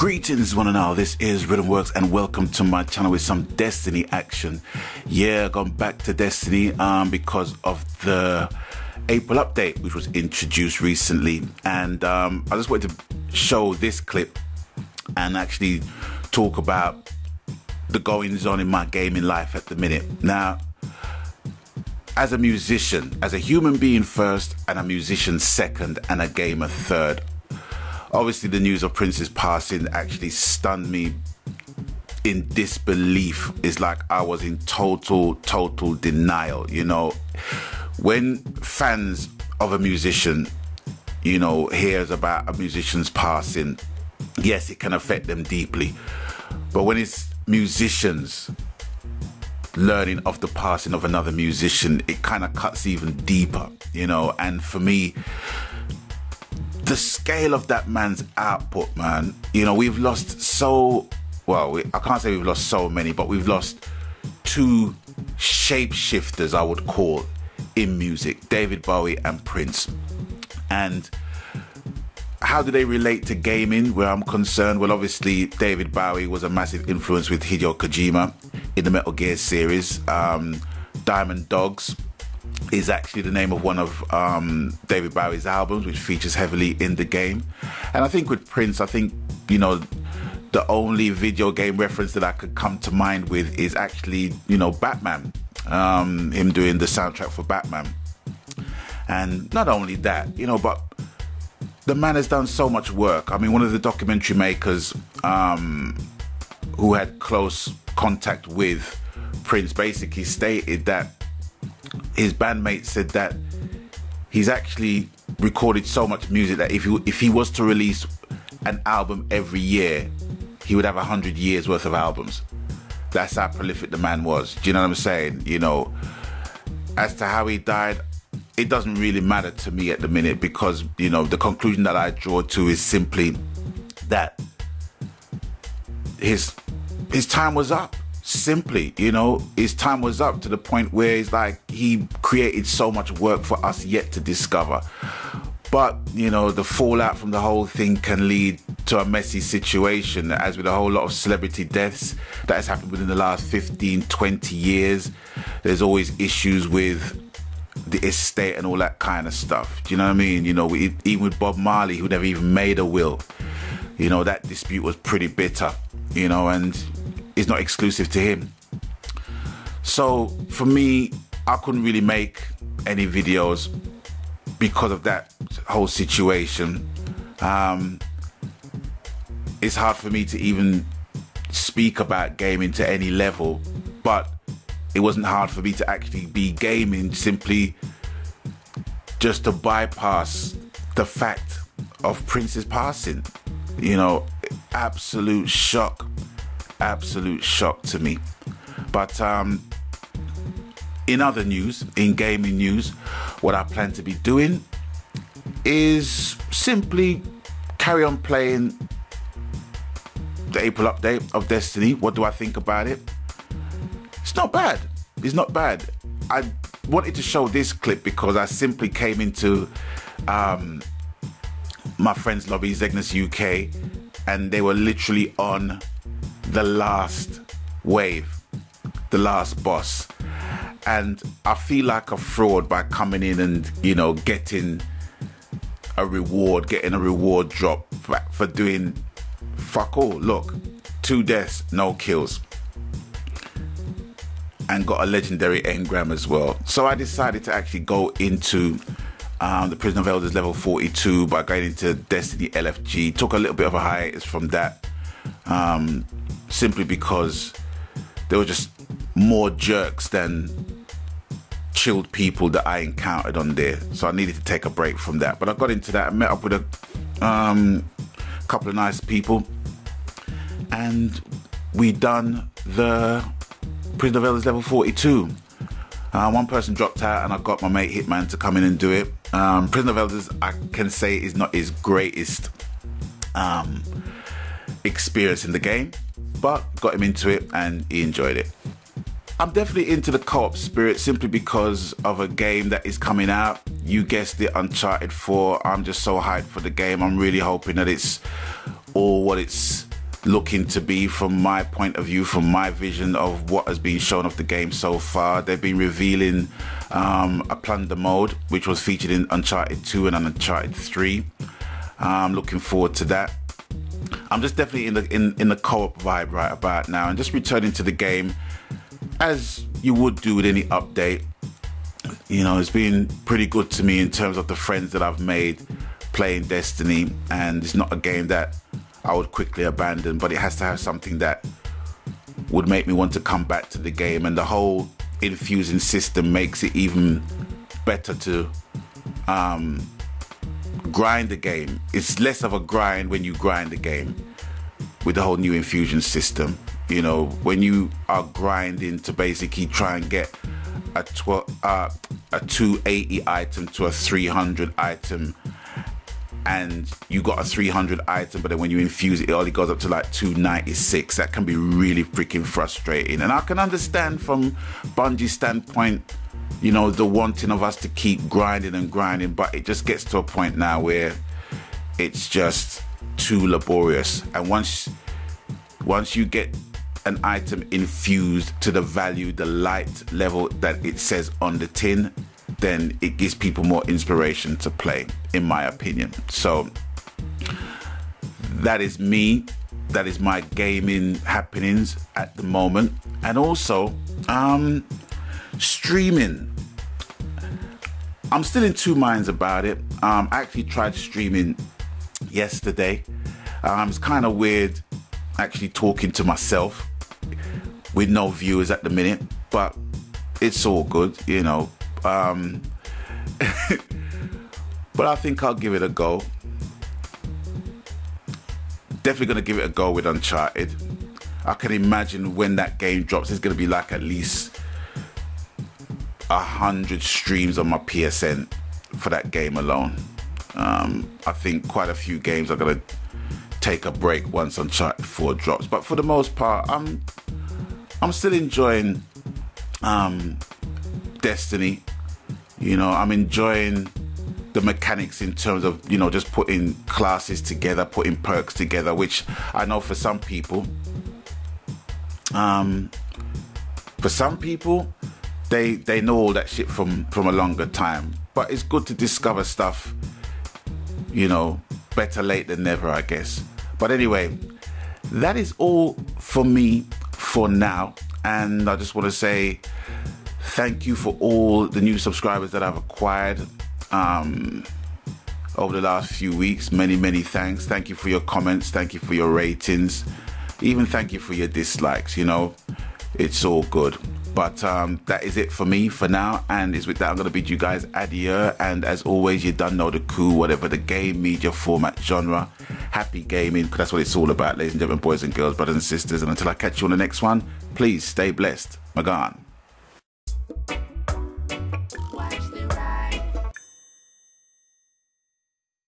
Greetings one and all, this is Rhythm Works and welcome to my channel with some Destiny action. Yeah, gone back to Destiny because of the April update which was introduced recently, and I just wanted to show this clip and actually talk about the goings on in my gaming life at the minute. Now, as a musician, as a human being first and a musician second and a gamer third, obviously the news of Prince's passing actually stunned me in disbelief. It's like I was in total denial. You know, when fans of a musician, you know, hears about a musician's passing, yes, it can affect them deeply. But when it's musicians learning of the passing of another musician, it kind of cuts even deeper, you know. And for me, the scale of that man's output, man, you know, we've lost I can't say we've lost so many, but we've lost two shapeshifters, I would call, in music, David Bowie and Prince. And how do they relate to gaming where I'm concerned? Well, obviously David Bowie was a massive influence with Hideo Kojima in the Metal Gear series. Diamond Dogs is actually the name of one of David Bowie's albums, which features heavily in the game. And I think with Prince, I think, you know, the only video game reference that I could come to mind with is actually, you know, Batman, him doing the soundtrack for Batman. And not only that, you know, but the man has done so much work. I mean, one of the documentary makers who had close contact with Prince basically stated that his bandmate said that he's actually recorded so much music that if he was to release an album every year, he would have 100 years worth of albums. That's how prolific the man was. Do you know what I'm saying? You know, as to how he died, it doesn't really matter to me at the minute, because, you know, the conclusion that I draw to is simply that his time was up. Simply, you know, his time was up, to the point where it's like he created so much work for us yet to discover. But, you know, the fallout from the whole thing can lead to a messy situation, as with a whole lot of celebrity deaths that has happened within the last 15, 20 years. There's always issues with the estate and all that kind of stuff. Do you know what I mean? You know, even with Bob Marley, who never even made a will, you know, that dispute was pretty bitter, you know, and it's not exclusive to him. So for me, I couldn't really make any videos because of that whole situation. It's hard for me to even speak about gaming to any level, but it wasn't hard for me to actually be gaming, simply just to bypass the fact of Prince's passing. You know, absolute shock to me. But in other news, in gaming news, what I plan to be doing is simply carry on playing the April update of Destiny. What do I think about it? It's not bad. It's not bad. I wanted to show this clip because I simply came into my friend's lobby, Zegnus UK, and they were literally on the last wave, the last boss. And I feel like a fraud by coming in and, you know, getting a reward drop for doing fuck all. Look, 2 deaths, no kills, and got a legendary engram as well. So I decided to actually go into the Prison of Elders level 42 by going into Destiny LFG. Took a little bit of a hiatus from that, simply because there were just more jerks than chilled people that I encountered on there. So I needed to take a break from that. But I got into that and met up with a couple of nice people, and we done the Prison of Elders level 42. One person dropped out and I got my mate Hitman to come in and do it. Prison of Elders, I can say, is not his greatest experience in the game, but got him into it and he enjoyed it. I'm definitely into the co-op spirit simply because of a game that is coming out. You guessed it, Uncharted 4. I'm just so hyped for the game. I'm really hoping that it's all what it's looking to be from my point of view, from my vision of what has been shown of the game so far. They've been revealing a plunder mode, which was featured in Uncharted 2 and Uncharted 3. I'm looking forward to that. I'm just definitely in the co-op vibe right about now, and just returning to the game as you would do with any update. You know, it's been pretty good to me in terms of the friends that I've made playing Destiny, and it's not a game that I would quickly abandon, but it has to have something that would make me want to come back to the game, and the whole infusing system makes it even better to grind the game. It's less of a grind when you grind the game with the whole new infusion system. You know, when you are grinding to basically try and get a 280 item to a 300 item, and you got a 300 item, but then when you infuse it, it only goes up to like 296. That can be really freaking frustrating. And I can understand from Bungie's standpoint, you know, the wanting of us to keep grinding and grinding, but it just gets to a point now where it's just too laborious. And once you get an item infused to the value, the light level that it says on the tin, then it gives people more inspiration to play, in my opinion. So that is me. That is my gaming happenings at the moment. And also streaming. I'm still in two minds about it. I actually tried streaming yesterday. It's kind of weird actually talking to myself with no viewers at the minute, but it's all good, you know. But I think I'll give it a go. Definitely gonna give it a go with Uncharted. I can imagine when that game drops, there's gonna be like at least 100 streams on my PSN for that game alone. I think quite a few games are gonna take a break once Uncharted 4 drops, but for the most part, I'm still enjoying Destiny. You know, I'm enjoying the mechanics in terms of, you know, just putting classes together, putting perks together, which I know for some people, they know all that shit from a longer time. But it's good to discover stuff, you know, better late than never, I guess. But anyway, that is all for me for now. And I just want to say thank you for all the new subscribers that I've acquired over the last few weeks. Many thanks. Thank you for your comments. Thank you for your ratings. Even thank you for your dislikes. You know, it's all good. But that is it for me for now. And it's with that I'm going to bid you guys adieu. And as always, you done know the coup, whatever the game, media, format, genre. Happy gaming, because that's what it's all about, ladies and gentlemen, boys and girls, brothers and sisters. And until I catch you on the next one, please stay blessed. Magan.